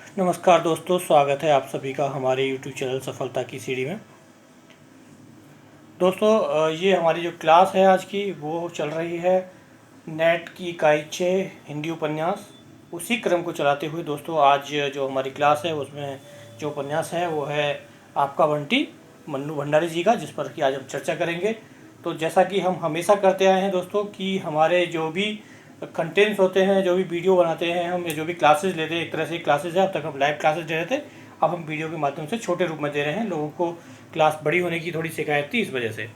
नमस्कार दोस्तों, स्वागत है आप सभी का हमारे YouTube चैनल सफलता की सीढ़ी में। दोस्तों, ये हमारी जो क्लास है आज की वो चल रही है नेट की इकाई 6 हिंदी उपन्यास। उसी क्रम को चलाते हुए दोस्तों आज जो हमारी क्लास है उसमें जो उपन्यास है वो है आपका बंटी मन्नू भंडारी जी का, जिस पर कि आज हम चर्चा करेंगे। तो जैसा कि हम हमेशा करते आए हैं दोस्तों कि हमारे जो भी कंटेंट्स होते हैं, जो भी वीडियो बनाते हैं हम, या जो भी क्लासेस लेते हैं, एक तरह से क्लासेस है। अब तक हम लाइव क्लासेस दे रहे थे, अब हम वीडियो के माध्यम से छोटे रूप में दे रहे हैं। लोगों को क्लास बड़ी होने की थोड़ी शिकायत थी, इस वजह से।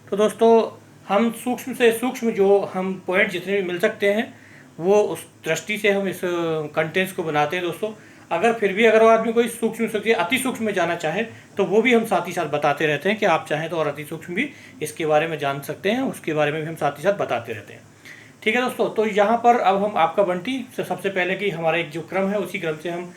तो दोस्तों, हम सूक्ष्म से सूक्ष्म जो हम पॉइंट जितने भी मिल सकते हैं वो उस दृष्टि से हम इस कंटेंट्स को बनाते हैं दोस्तों। अगर आदमी कोई सूक्ष्म से अति सूक्ष्म में जाना चाहे तो वो भी हम साथ ही साथ बताते रहते हैं कि आप चाहें तो और अति सूक्ष्म भी इसके बारे में जान सकते हैं, उसके बारे में भी हम साथ ही साथ बताते रहते हैं। ठीक है दोस्तों, तो यहाँ पर अब हम आपका बंटी से सबसे पहले कि हमारा एक जो क्रम है उसी क्रम से हम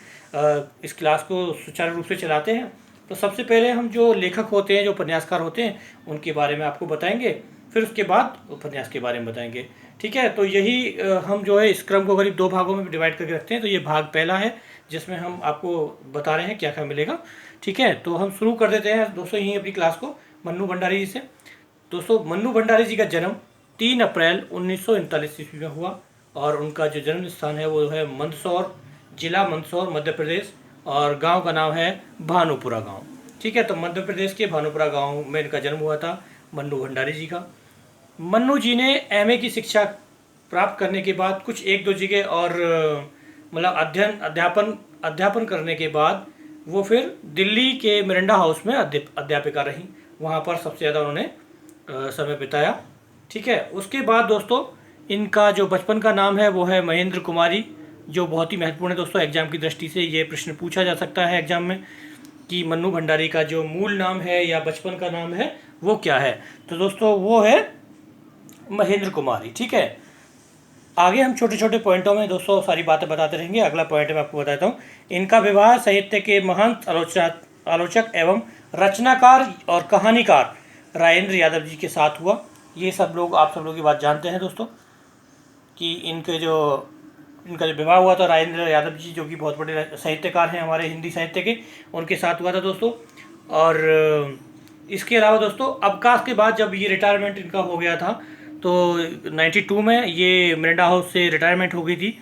इस क्लास को सुचारू रूप से चलाते हैं। तो सबसे पहले हम जो लेखक होते हैं, जो उपन्यासकार होते हैं, उनके बारे में आपको बताएंगे, फिर उसके बाद उपन्यास के बारे में बताएंगे। ठीक है, तो यही हम जो है इस क्रम को करीब 2 भागों में डिवाइड करके रखते हैं। तो ये भाग पहला है जिसमें हम आपको बता रहे हैं क्या क्या मिलेगा। ठीक है, तो हम शुरू कर देते हैं दोस्तों यहीं अपनी क्लास को मन्नू भंडारी जी से। दोस्तों, मन्नू भंडारी जी का जन्म 3 अप्रैल 1939 ईस्वी में हुआ और उनका जो जन्म स्थान है वो है मंदसौर, जिला मंदसौर, मध्य प्रदेश, और गांव का नाम है भानुपुरा गांव। ठीक है, तो मध्य प्रदेश के भानुपुरा गांव में इनका जन्म हुआ था मन्नू भंडारी जी का। मन्नू जी ने एमए की शिक्षा प्राप्त करने के बाद कुछ एक दो जगह और मतलब अध्यापन करने के बाद वो फिर दिल्ली के मिरांडा हाउस में अध्यापिका रहीं। वहाँ पर सबसे ज़्यादा उन्होंने समय बिताया। ठीक है, उसके बाद दोस्तों इनका जो बचपन का नाम है वो है महेंद्र कुमारी, जो बहुत ही महत्वपूर्ण है दोस्तों। एग्जाम की दृष्टि से ये प्रश्न पूछा जा सकता है एग्जाम में कि मन्नू भंडारी का जो मूल नाम है या बचपन का नाम है वो क्या है। तो दोस्तों वो है महेंद्र कुमारी। ठीक है, आगे हम छोटे छोटे पॉइंटों में दोस्तों सारी बातें बताते रहेंगे। अगला पॉइंट मैं आपको बताता हूँ। इनका विवाह साहित्य के महान आलोचक एवं रचनाकार और कहानीकार राजेंद्र यादव जी के साथ हुआ। ये सब लोग, आप सब लोग की बात जानते हैं दोस्तों कि इनका जो विवाह हुआ था राजेंद्र यादव जी, जो कि बहुत बड़े साहित्यकार हैं हमारे हिंदी साहित्य के, उनके साथ हुआ था दोस्तों। और इसके अलावा दोस्तों अवकाश के बाद जब ये रिटायरमेंट इनका हो गया था तो 92 में ये मिरांडा हाउस से रिटायरमेंट हो गई थी।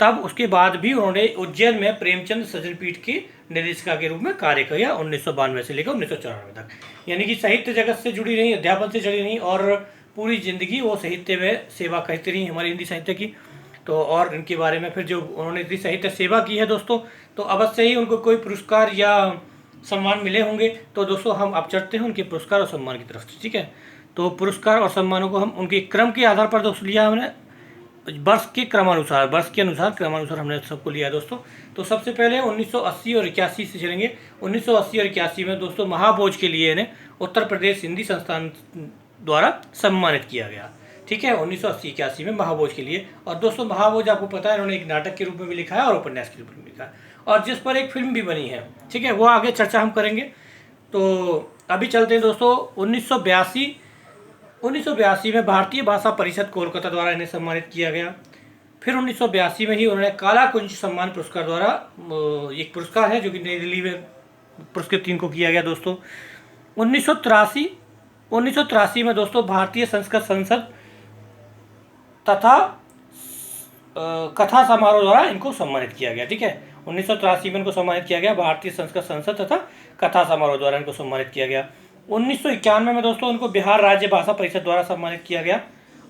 तब उसके बाद भी उन्होंने उज्जैन में प्रेमचंद सजन पीठ के निदेशिका के रूप में कार्य किया 1992 से लेकर 1994 तक। यानी कि साहित्य जगत से जुड़ी रही, अध्यापन से जुड़ी रही और पूरी जिंदगी वो साहित्य में सेवा करती रही हमारी हिंदी साहित्य की। तो और इनके बारे में फिर जो उन्होंने इतनी साहित्य सेवा की है दोस्तों, तो अवश्य ही उनको कोई पुरस्कार या सम्मान मिले होंगे। तो दोस्तों हम अब चलते हैं उनके पुरस्कार और सम्मान की तरफ से। ठीक है, तो पुरस्कार और सम्मानों को हम उनके क्रम के आधार पर दोस्तों लिया हमने, वर्ष के क्रमानुसार हमने सबको लिया है दोस्तों। तो सबसे पहले 1980 और 81 से चलेंगे। 1980 और 81 में दोस्तों महाभोज के लिए इन्हें उत्तर प्रदेश हिंदी संस्थान द्वारा सम्मानित किया गया। ठीक है, 1980-81 में महाभोज के लिए। और दोस्तों महाभोज आपको पता है इन्होंने एक नाटक के रूप में भी लिखा है और उपन्यास के रूप में लिखा है, और जिस पर एक फिल्म भी बनी है। ठीक है, वो आगे चर्चा हम करेंगे। तो अभी चलते हैं दोस्तों 1982 में भारतीय भाषा परिषद कोलकाता द्वारा इन्हें सम्मानित किया गया। फिर 1982 में ही उन्होंने काला कुंज सम्मान पुरस्कार द्वारा, एक पुरस्कार है जो कि नई दिल्ली में पुरस्कृत इनको किया गया दोस्तों। 1983 में दोस्तों भारतीय संस्कृत संसद तथा कथा समारोह द्वारा इनको सम्मानित किया गया। ठीक है, 1983 में इनको सम्मानित किया गया, भारतीय संस्कृत संसद तथा कथा समारोह द्वारा इनको सम्मानित किया गया। 1991 में दोस्तों उनको बिहार राज्य भाषा परिषद द्वारा सम्मानित किया गया।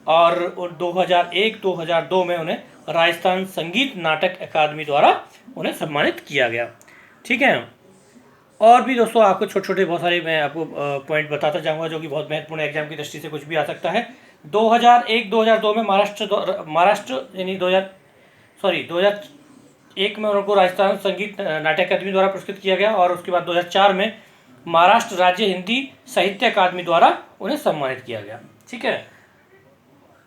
और 2001-2002 में उन्हें राजस्थान संगीत नाटक अकादमी द्वारा उन्हें सम्मानित किया गया। ठीक है, और भी दोस्तों आपको छोटे छोटे बहुत सारे मैं आपको पॉइंट बताता जाऊंगा जो कि बहुत महत्वपूर्ण एग्जाम की दृष्टि से कुछ भी आ सकता है। 2001-2002 में महाराष्ट्र यानी 2001 में उनको राजस्थान संगीत नाटक अकादमी द्वारा पुरस्कृत किया गया, और उसके बाद 2004 में महाराष्ट्र राज्य हिंदी साहित्य अकादमी द्वारा उन्हें सम्मानित किया गया। ठीक है,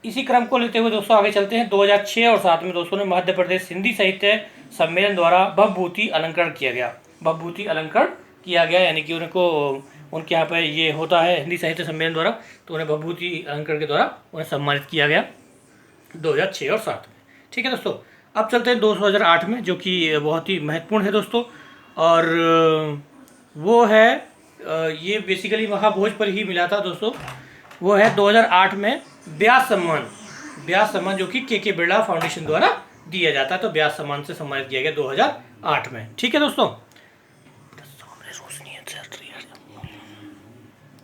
इसी क्रम को लेते हुए दोस्तों आगे चलते हैं। 2006 और 2007 में दोस्तों ने मध्य प्रदेश हिंदी साहित्य सम्मेलन द्वारा भवभूति अलंकरण किया गया। भवभूति अलंकरण किया गया यानी कि उनको उनके यहाँ पे ये होता है हिंदी साहित्य सम्मेलन द्वारा, तो उन्हें भवभूति अलंकरण के द्वारा उन्हें सम्मानित किया गया 2006 और 2007 में। ठीक है दोस्तों, अब चलते हैं 2008 में, जो कि बहुत ही महत्वपूर्ण है दोस्तों। और वो है ये बेसिकली महाभोज पर ही मिला था दोस्तों। वो है 2008 में व्यास सम्मान। व्यास सम्मान जो कि के बिरला फाउंडेशन द्वारा दिया जाता है, तो व्यास सम्मान से सम्मानित किया गया 2008 में। ठीक है दोस्तों,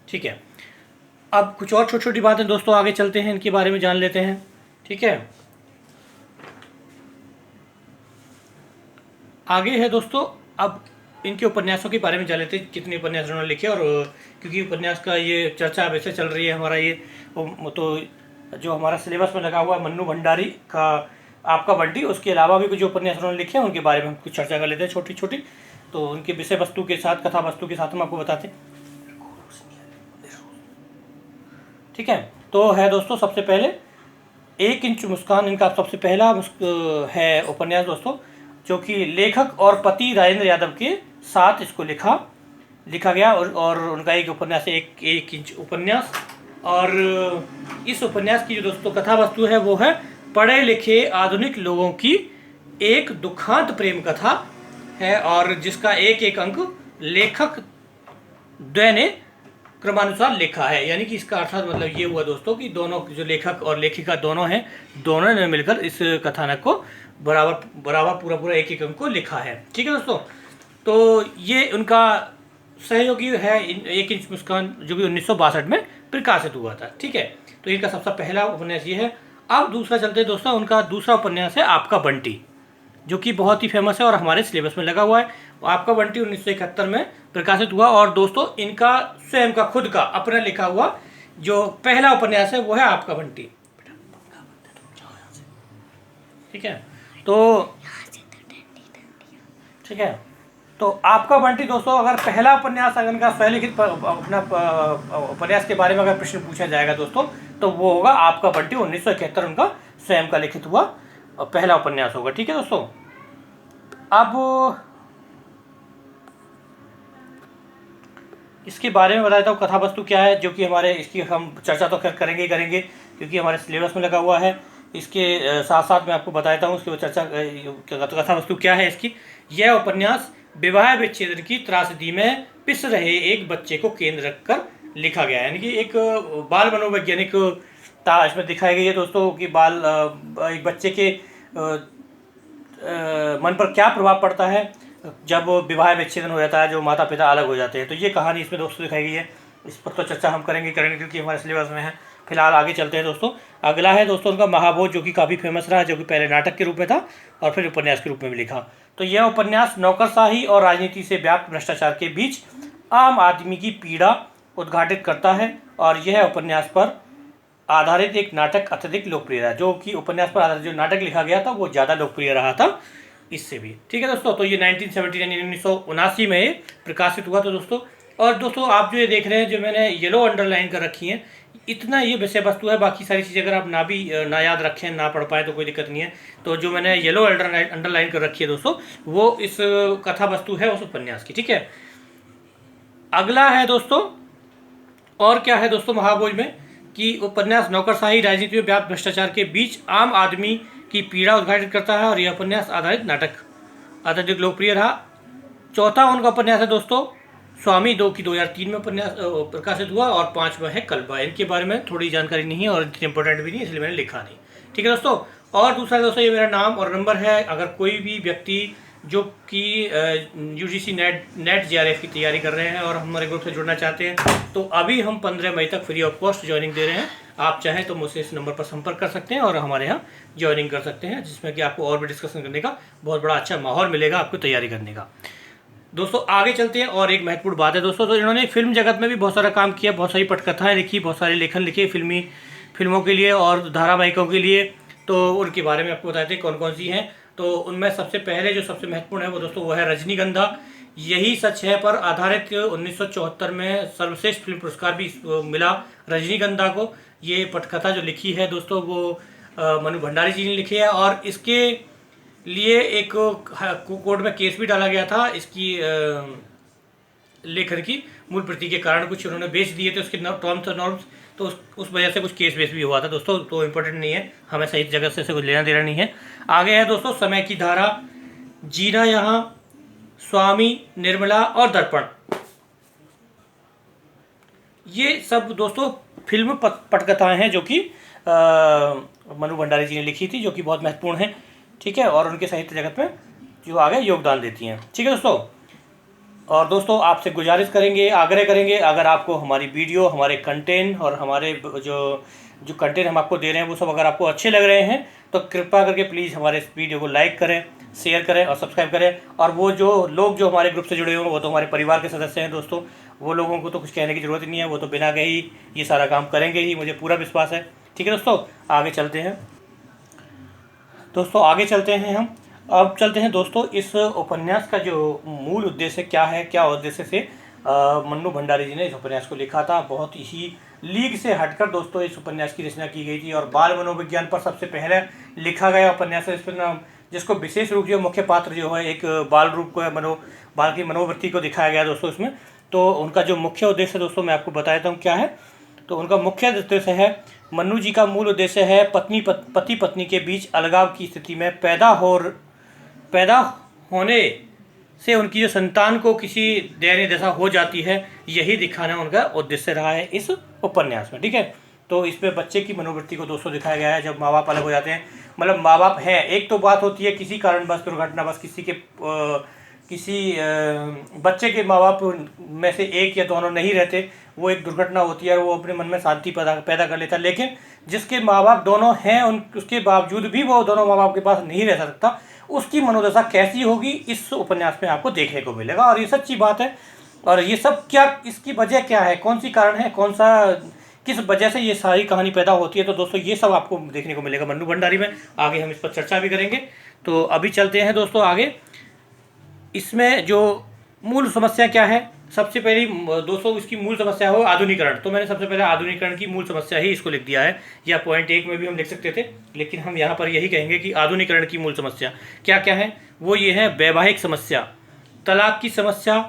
ठीक है। अब कुछ और छोटी छोटी बातें दोस्तों आगे चलते हैं, इनके बारे में जान लेते हैं। ठीक है, आगे है दोस्तों, अब इनके उपन्यासों के बारे में जान लेते हैं, कितने उपन्यास उन्होंने लिखे। और क्योंकि उपन्यास का ये चर्चा अब ऐसे चल रही है हमारा ये, तो जो हमारा सिलेबस में लगा हुआ है मन्नू भंडारी का आपका बंटी, उसके अलावा भी कुछ जो उपन्यास उन्होंने लिखे हैं उनके बारे में हम कुछ चर्चा कर लेते हैं छोटी छोटी। तो उनके विषय वस्तु के साथ, कथा वस्तु के साथ हम आपको बताते हैं। ठीक है, तो है दोस्तों सबसे पहले 1 इंच मुस्कान, इनका सबसे पहला है उपन्यास दोस्तों, जो कि लेखक और पति राजेंद्र यादव के साथ इसको लिखा गया। और उनका एक उपन्यास है 1 इंच उपन्यास। और इस उपन्यास की जो दोस्तों कथा वस्तु है वो है पढ़े लिखे आधुनिक लोगों की एक दुखांत प्रेम कथा है, और जिसका एक एक अंक लेखक द्वय ने क्रमानुसार लिखा है। यानी कि इसका अर्थात मतलब ये हुआ दोस्तों कि दोनों जो लेखक और लेखिका दोनों हैं, दोनों ने मिलकर इस कथानक को बराबर पूरा एक एक अंक को लिखा है। ठीक है दोस्तों, तो ये उनका सहयोगी है 1 इंच मुस्कान, जो कि 1962 में प्रकाशित हुआ था। ठीक है, तो इनका सबसे पहला उपन्यास ये है। अब दूसरा चलते हैं दोस्तों, उनका दूसरा उपन्यास है आपका बंटी, जो कि बहुत ही फेमस है और हमारे सिलेबस में लगा हुआ है। आपका बंटी 1971 में प्रकाशित हुआ। और दोस्तों इनका स्वयं का खुद का अपना लिखा हुआ जो पहला उपन्यास है वो है आपका बंटी। ठीक है, तो ठीक है, तो आपका बंटी दोस्तों, अगर पहला उपन्यास, अगर इनका स्वलिखित अपना उपन्यास के बारे में अगर प्रश्न पूछा जाएगा दोस्तों, तो वो होगा आपका बंटी 1971, उनका स्वयं का लिखित हुआ पहला उपन्यास होगा। ठीक है दोस्तों, अब इसके बारे में बताता हूँ कथा वस्तु क्या है, जो कि हमारे इसकी हम चर्चा तो खैर करेंगे ही करेंगे क्योंकि हमारे सिलेबस में लगा हुआ है। इसके साथ साथ मैं आपको बताता हूँ उसकी चर्चा कथा वस्तु क्या है इसकी। यह उपन्यास विवाह विच्छेदन की त्रासदी में पिस रहे एक बच्चे को केंद्र रखकर लिखा गया है। यानी कि एक बाल मनोवैज्ञानिक इसमें दिखाई गई है दोस्तों कि एक बच्चे के मन पर क्या प्रभाव पड़ता है जब विवाह विच्छेदन हो जाता है, जो माता पिता अलग हो जाते हैं। तो ये कहानी इसमें दोस्तों दिखाई गई है। इस पर तो चर्चा हम करेंगे क्योंकि हमारे सिलेबस में है। फिलहाल आगे चलते हैं दोस्तों। अगला है दोस्तों उनका महाभोज, जो कि काफ़ी फेमस रहा, जो कि पहले नाटक के रूप में था और फिर उपन्यास के रूप में भी लिखा। तो यह उपन्यास नौकरशाही और राजनीति से व्याप्त भ्रष्टाचार के बीच आम आदमी की पीड़ा उद्घाटित करता है। और यह उपन्यास पर आधारित एक नाटक अत्यधिक लोकप्रिय रहा, जो कि उपन्यास पर आधारित जो नाटक लिखा गया था वो ज़्यादा लोकप्रिय रहा था इससे भी। ठीक है दोस्तों, तो ये 1979 में प्रकाशित हुआ था दोस्तों। और दोस्तों आप जो ये देख रहे हैं, जो मैंने येलो अंडरलाइन कर रखी है, इतना ये विषय वस्तु है। बाकी सारी चीज़ें अगर आप ना याद रखें, ना पढ़ पाए तो कोई दिक्कत नहीं है। तो जो मैंने येलो अंडरलाइन कर रखी है दोस्तों, वो इस कथा वस्तु है उस उपन्यास की। ठीक है, अगला है दोस्तों, और क्या है दोस्तों महाभोज में कि उपन्यास नौकरशाही राजनीति में व्याप्त भ्रष्टाचार के बीच आम आदमी की पीड़ा उद्घाटित करता है। और यह उपन्यास आधारित नाटक अत्यधिक लोकप्रिय रहा। चौथा उनका उपन्यास है दोस्तों स्वामी 2 की 2003 में उपन्यास प्रकाशित हुआ। और 5वां है कल्बा। इनके बारे में थोड़ी जानकारी नहीं है और इतनी इंपॉर्टेंट भी नहीं, इसलिए मैंने लिखा नहीं। ठीक है दोस्तों, और दूसरा दोस्तों ये मेरा नाम और नंबर है। अगर कोई भी व्यक्ति जो कि UGC नेट JRF की तैयारी कर रहे हैं और हमारे ग्रुप से जुड़ना चाहते हैं, तो अभी हम 15 मई तक फ्री ऑफ कॉस्ट ज्वाइनिंग दे रहे हैं। आप चाहें तो मुझसे इस नंबर पर संपर्क कर सकते हैं और हमारे यहाँ ज्वाइनिंग कर सकते हैं, जिसमें कि आपको और भी डिस्कशन करने का बहुत बड़ा अच्छा माहौल मिलेगा आपको तैयारी करने का। दोस्तों आगे चलते हैं। और एक महत्वपूर्ण बात है दोस्तों, तो इन्होंने फिल्म जगत में भी बहुत सारा काम किया, बहुत सारी पटकथाएँ लिखी, बहुत सारे लेखन लिखे फिल्मों के लिए और धारावाहिकों के लिए। तो उनके बारे में आपको बताते हैं कौन कौन सी हैं। तो उनमें सबसे पहले जो सबसे महत्वपूर्ण है वो दोस्तों वो है रजनीगंधा, यही सच है पर आधारित 1974 में सर्वश्रेष्ठ फिल्म पुरस्कार भी मिला रजनीगंधा को। ये पटकथा जो लिखी है दोस्तों वो मनु भंडारी जी ने लिखी है। और इसके लिए एक कोर्ट में केस भी डाला गया था इसकी लेखन की मूल प्रति के कारण कुछ उन्होंने बेच दिए थे उसके टर्म्स और नॉर्म्स, तो उस वजह से कुछ केस वेस भी हुआ था दोस्तों। तो इम्पोर्टेंट नहीं है, हमें सही जगह से कुछ लेना देना नहीं है। आगे है दोस्तों समय की धारा, जीना यहाँ, स्वामी, निर्मला और दर्पण। ये सब दोस्तों फिल्म पटकथाएं हैं जो कि मनु भंडारी जी ने लिखी थी, जो कि बहुत महत्वपूर्ण है, ठीक है, और उनके साहित्य जगत में जो आगे योगदान देती हैं, ठीक है दोस्तों। और दोस्तों आपसे गुजारिश करेंगे, आग्रह करेंगे, अगर आपको हमारी वीडियो, हमारे कंटेंट और हमारे जो कंटेंट हम आपको दे रहे हैं वो सब अगर आपको अच्छे लग रहे हैं तो कृपया करके प्लीज़ हमारे इस वीडियो को लाइक करें, शेयर करें और सब्सक्राइब करें। और वो जो लोग जो हमारे ग्रुप से जुड़े हुए हैं वो तो हमारे परिवार के सदस्य हैं दोस्तों, वो लोगों को तो कुछ कहने की ज़रूरत ही नहीं है, वो तो बिना कहे ही ये सारा काम करेंगे ही, मुझे पूरा विश्वास है, ठीक है दोस्तों। आगे चलते हैं दोस्तों, आगे चलते हैं हम। अब चलते हैं दोस्तों इस उपन्यास का जो मूल उद्देश्य क्या है, क्या उद्देश्य से मन्नू भंडारी जी ने इस उपन्यास को लिखा था। बहुत ही लीग से हटकर दोस्तों इस उपन्यास की रचना की गई थी और बाल मनोविज्ञान पर सबसे पहले लिखा गया उपन्यास है। इस पर जिसको विशेष रूप से मुख्य पात्र जो है एक बाल रूप को है, बाल की मनोवृत्ति को दिखाया गया दोस्तों इसमें। तो उनका जो मुख्य उद्देश्य दोस्तों मैं आपको बता देता हूँ क्या है। तो उनका मुख्य उद्देश्य है, मन्नू जी का मूल उद्देश्य है पति पत्नी के बीच अलगाव की स्थिति में पैदा होने से उनकी जो संतान को किसी दयनीय दशा हो जाती है, यही दिखाना उनका उद्देश्य रहा है इस उपन्यास में, ठीक है। तो इसमें बच्चे की मनोवृत्ति को दोस्तों दिखाया गया है, जब माँ बाप अलग हो जाते हैं, मतलब माँ बाप हैं, एक तो बात होती है किसी कारणवश दुर्घटनावश किसी बच्चे के माँ बाप में से एक या दोनों नहीं रहते, वो एक दुर्घटना होती है और वो अपने मन में शांति पैदा कर लेता है। लेकिन जिसके माँ बाप दोनों हैं उसके बावजूद भी वो दोनों माँ बाप के पास नहीं रह सकता, उसकी मनोदशा कैसी होगी इस उपन्यास में आपको देखने को मिलेगा। और ये सच्ची बात है। और ये सब क्या, इसकी वजह क्या है, कौन सी कारण है, किस वजह से ये सारी कहानी पैदा होती है, तो दोस्तों ये सब आपको देखने को मिलेगा मन्नू भंडारी में। आगे हम इस पर चर्चा भी करेंगे। तो अभी चलते हैं दोस्तों आगे। इसमें जो मूल समस्या क्या है, सबसे पहली दोस्तों इसकी मूल समस्या हो आधुनिकरण। तो मैंने सबसे पहले आधुनिकरण की मूल समस्या ही इसको लिख दिया है, या पॉइंट 1 में भी हम लिख सकते थे, लेकिन हम यहाँ पर यही कहेंगे कि आधुनिकरण की मूल समस्या क्या क्या है। वो ये है वैवाहिक समस्या, तलाक की समस्या,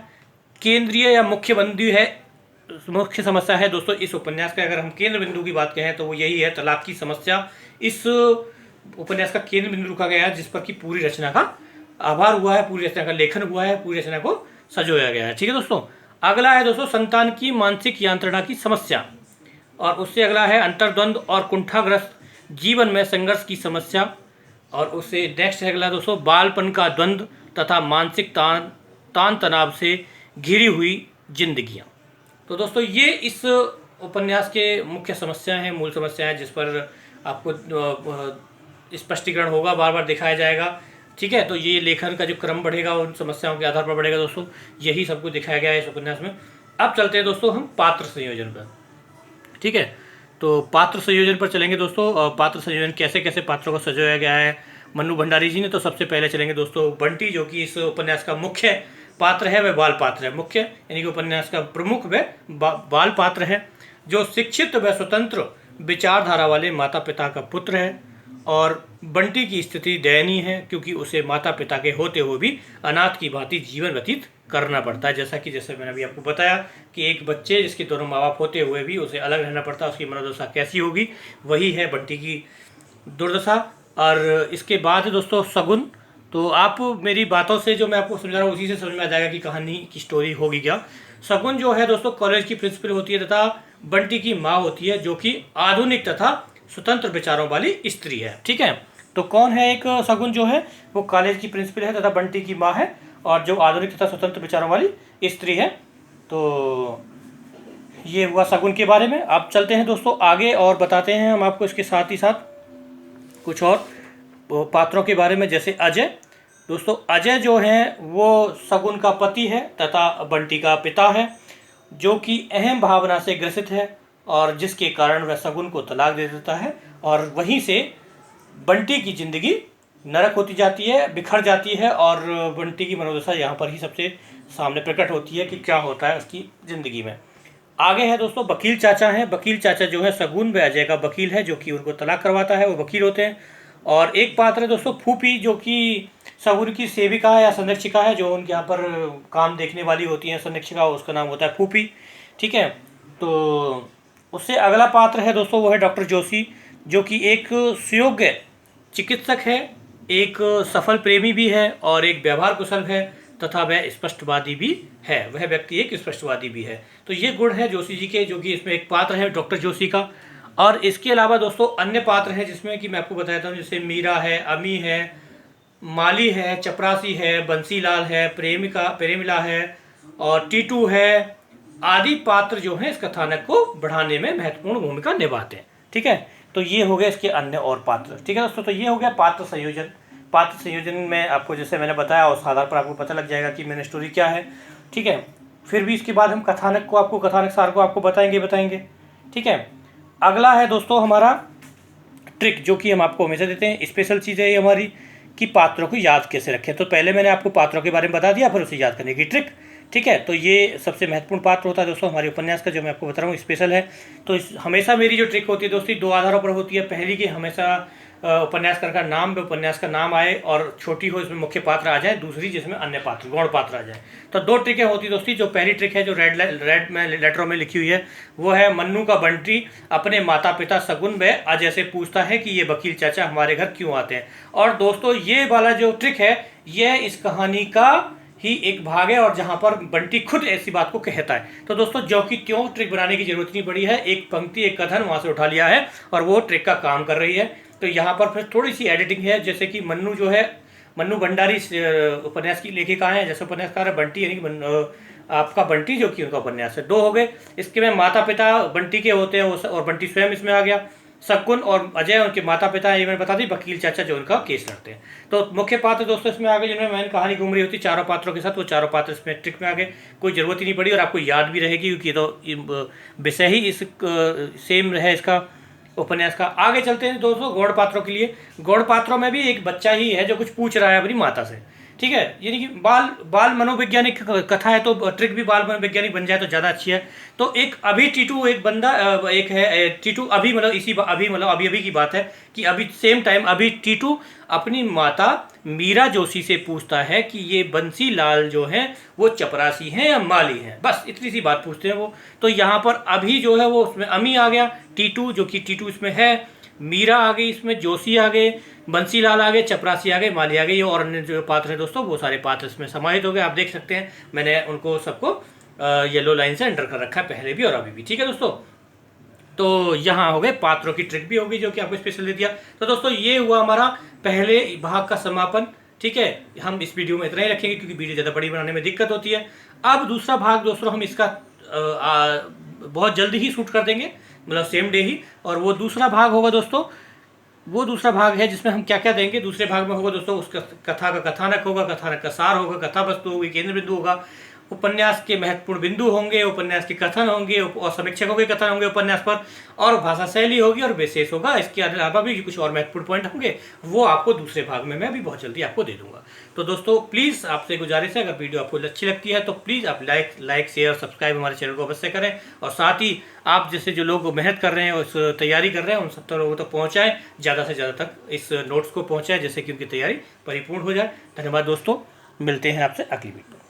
केंद्रीय या मुख्य समस्या है दोस्तों इस उपन्यास का। अगर हम केंद्र बिंदु की बात कहें तो वो यही है, तलाक की समस्या इस उपन्यास का केंद्र बिंदु रखा गया है, जिस पर कि पूरी रचना का आभार हुआ है, पूरी रचना का लेखन हुआ है, पूरी रचना को सजोया गया है, ठीक है दोस्तों। अगला है दोस्तों संतान की मानसिक यांत्रणा की समस्या, और उससे अगला है अंतर्द्वंद और कुंठाग्रस्त जीवन में संघर्ष की समस्या, और उससे नेक्स्ट है अगला दोस्तों बालपन का द्वंद्व तथा मानसिक तान तनाव से घिरी हुई जिंदगियां। तो दोस्तों ये इस उपन्यास के मुख्य समस्या हैं, मूल समस्या है, जिस पर आपको स्पष्टीकरण होगा, बार बार दिखाया जाएगा, ठीक है। तो ये लेखन का जो क्रम बढ़ेगा उन समस्याओं के आधार पर बढ़ेगा दोस्तों, यही सबको दिखाया गया है इस उपन्यास में। अब चलते हैं दोस्तों हम पात्र संयोजन पर, ठीक है। तो पात्र संयोजन पर चलेंगे दोस्तों। पात्र संयोजन कैसे कैसे पात्रों को सजाया गया है मन्नू भंडारी जी ने। तो सबसे पहले चलेंगे दोस्तों बंटी, जो कि इस उपन्यास का मुख्य पात्र है, वह बाल पात्र है। मुख्य यानी कि उपन्यास का प्रमुख वह बाल पात्र है, जो शिक्षित व स्वतंत्र विचारधारा वाले माता पिता का पुत्र है। और बंटी की स्थिति दयनीय है, क्योंकि उसे माता पिता के होते हुए भी अनाथ की भांति जीवन व्यतीत करना पड़ता है। जैसे मैंने अभी आपको बताया कि एक बच्चे जिसके दोनों माँ बाप होते हुए भी उसे अलग रहना पड़ता है, उसकी मनोदशा कैसी होगी, वही है बंटी की दुर्दशा। और इसके बाद है दोस्तों शगुन। तो आप मेरी बातों से जो मैं आपको समझा रहा हूँ उसी से समझ में आ जाएगा कि कहानी की स्टोरी होगी क्या। शगुन जो है दोस्तों कॉलेज की प्रिंसिपल होती है तथा बंटी की माँ होती है, जो कि आधुनिक तथा स्वतंत्र विचारों वाली स्त्री है, ठीक है। तो कौन है एक शगुन जो है, वो कॉलेज की प्रिंसिपल है तथा बंटी की माँ है, और जो आधुनिक तथा स्वतंत्र विचारों वाली स्त्री है। तो ये हुआ शगुन के बारे में। अब चलते हैं दोस्तों आगे और बताते हैं हम आपको इसके साथ ही साथ कुछ और पात्रों के बारे में। जैसे अजय दोस्तों, अजय जो है वो शगुन का पति है तथा बंटी का पिता है, जो कि अहम भावना से ग्रसित है, और जिसके कारण वह शगुन को तलाक दे देता है, और वहीं से बंटी की जिंदगी नरक होती जाती है, बिखर जाती है। और बंटी की मनोदशा यहाँ पर ही सबसे सामने प्रकट होती है कि क्या होता है उसकी ज़िंदगी में। आगे है दोस्तों वकील चाचा हैं। वकील चाचा जो है शगुन व अजय का वकील है, जो कि उनको तलाक करवाता है, वो वकील होते हैं। और एक पात्र है दोस्तों फूफी, जो कि सगुन की सेविका या संरक्षिका है, जो उनके यहाँ पर काम देखने वाली होती है संरक्षिका, उसका नाम होता है फूफी। ठीक है, तो उससे अगला पात्र है दोस्तों वो है डॉक्टर जोशी, जो कि एक सुयोग्य चिकित्सक है, एक सफल प्रेमी भी है और एक व्यवहार कुशल है, तथा वह स्पष्टवादी भी है। वह व्यक्ति एक स्पष्टवादी भी है। तो ये गुण है जोशी जी के, जो कि इसमें एक पात्र है डॉक्टर जोशी का। और इसके अलावा दोस्तों अन्य पात्र हैं जिसमें कि मैं आपको बताता हूँ, जैसे मीरा है, अमी है, माली है, चपरासी है, बंसीलाल है, प्रेमिला है और टीटू है आदि पात्र जो हैं इस कथानक को बढ़ाने में महत्वपूर्ण भूमिका निभाते हैं। ठीक है, तो ये हो गए इसके अन्य और पात्र। ठीक है दोस्तों, तो ये हो गया पात्र संयोजन। पात्र संयोजन में आपको जैसे मैंने बताया उस आधार पर आपको पता लग जाएगा कि मेन स्टोरी क्या है। ठीक है, फिर भी इसके बाद हम कथानक सार को आपको बताएंगे। ठीक है, अगला है दोस्तों हमारा ट्रिक, जो कि हम आपको हमेशा देते हैं। स्पेशल चीज़ है ये हमारी कि पात्रों को याद कैसे रखें। तो पहले मैंने आपको पात्रों के बारे में बता दिया, फिर उसे याद करने की ट्रिक। ठीक है, तो ये सबसे महत्वपूर्ण पात्र होता है दोस्तों हमारे उपन्यास का, जो मैं आपको बता रहा हूँ स्पेशल है। तो हमेशा मेरी जो ट्रिक होती है दोस्तों दो आधारों पर होती है। पहली कि हमेशा उपन्यासकार का नाम उपन्यास का नाम आए और छोटी हो इसमें मुख्य पात्र आ जाए, दूसरी जिसमें अन्य पात्र गौण पात्र आ जाए। तो दो ट्रिकें होती दोस्ती। जो पहली ट्रिक है जो रेड में लेटरों में लिखी हुई है, वो है मन्नू का बंटी अपने माता पिता शगुन व अजय से पूछता है कि ये वकील चाचा हमारे घर क्यों आते हैं। और दोस्तों ये वाला जो ट्रिक है यह इस कहानी का ही एक भाग है, और जहां पर बंटी खुद ऐसी बात को कहता है। तो दोस्तों जो कि त्यों ट्रिक बनाने की जरूरत नहीं पड़ी है, एक पंक्ति एक कथन वहां से उठा लिया है और वो ट्रिक का काम कर रही है। तो यहाँ पर फिर थोड़ी सी एडिटिंग है, जैसे कि मन्नू जो है, मन्नू भंडारी उपन्यास की लेखिका है, जैसे उपन्यासकार है बंटी, यानी कि आपका बंटी जो कि उनका उपन्यास है। दो हो गए। इसके में माता पिता बंटी के होते हैं और बंटी स्वयं इसमें आ गया। शगुन और अजय उनके माता पिता, ये मैंने बता दी, वकील चाचा जो उनका केस लड़ते हैं। तो मुख्य पात्र दोस्तों इसमें आ गए, जिनमें मैंने कहानी घूम रही होती चारों पात्रों के साथ, वो चारों पात्र इसमें ट्रिक में आ गए। कोई जरूरत ही नहीं पड़ी और आपको याद भी रहेगी, क्योंकि ये तो विषय ही इस सेम है इसका उपन्यास का। आगे चलते हैं दोस्तों गौड़ पात्रों के लिए। गौड़ पात्रों में भी एक बच्चा ही है जो कुछ पूछ रहा है अपनी माता से। ठीक है, यानी कि बाल मनोवैज्ञानिक कथा है, तो ट्रिक भी बाल मनोवैज्ञानिक बन जाए तो ज़्यादा अच्छी है। तो एक अभी टीटू एक बंदा एक है टीटू अभी मतलब अभी की बात है कि अभी सेम टाइम अभी टीटू अपनी माता मीरा जोशी से पूछता है कि ये बंसी लाल जो हैं वो चपरासी हैं या माली हैं, बस इतनी सी बात पूछते हैं वो। तो यहाँ पर अभी जो है वो उसमें अमी आ गया, टीटू जो कि टीटू इसमें है, मीरा आ गई, इसमें जोशी आ गए, बंसीलाल आ गए, चपरासी आ गए, माली आ गई, और अन्य जो पात्र हैं दोस्तों वो सारे पात्र इसमें समाहित हो गए। आप देख सकते हैं मैंने उनको सबको येलो लाइन से एंटर कर रखा है पहले भी और अभी भी। ठीक है दोस्तों, तो यहाँ हो गए पात्रों की ट्रिक भी होगी जो कि आपको स्पेशल दे दिया। तो दोस्तों ये हुआ हमारा पहले भाग का समापन। ठीक है, हम इस वीडियो में इतना ही रखेंगे क्योंकि वीडियो ज़्यादा बड़ी बनाने में दिक्कत होती है। अब दूसरा भाग दोस्तों हम इसका बहुत जल्दी ही शूट कर देंगे, मतलब सेम डे ही। और वो दूसरा भाग होगा दोस्तों, वो दूसरा भाग है जिसमें हम क्या क्या देंगे। दूसरे भाग में होगा दोस्तों उस कथा का कथानक होगा, कथानक का सार होगा, कथा वस्तु होगी, केंद्र बिंदु होगा, उपन्यास के महत्वपूर्ण बिंदु होंगे, उपन्यास के कथन होंगे और समीक्षकों के कथन होंगे उपन्यास पर, और भाषा शैली होगी और विशेष होगा। इसके अलावा भी कुछ और महत्वपूर्ण पॉइंट होंगे, वो आपको दूसरे भाग में मैं अभी बहुत जल्दी आपको दे दूंगा। तो दोस्तों प्लीज़ आपसे गुजारिश है, अगर वीडियो आपको अच्छी लगती है तो प्लीज़ आप लाइक शेयर सब्सक्राइब हमारे चैनल को अवश्य करें, और साथ ही आप जैसे जो लोग मेहनत कर रहे हैं उस तैयारी कर रहे हैं उन सब लोगों तक पहुँचाएँ, ज़्यादा से ज़्यादा तक इस नोट्स को पहुँचाएँ, जिससे कि उनकी तैयारी परिपूर्ण हो जाए। धन्यवाद दोस्तों, मिलते हैं आपसे अगली वीडियो।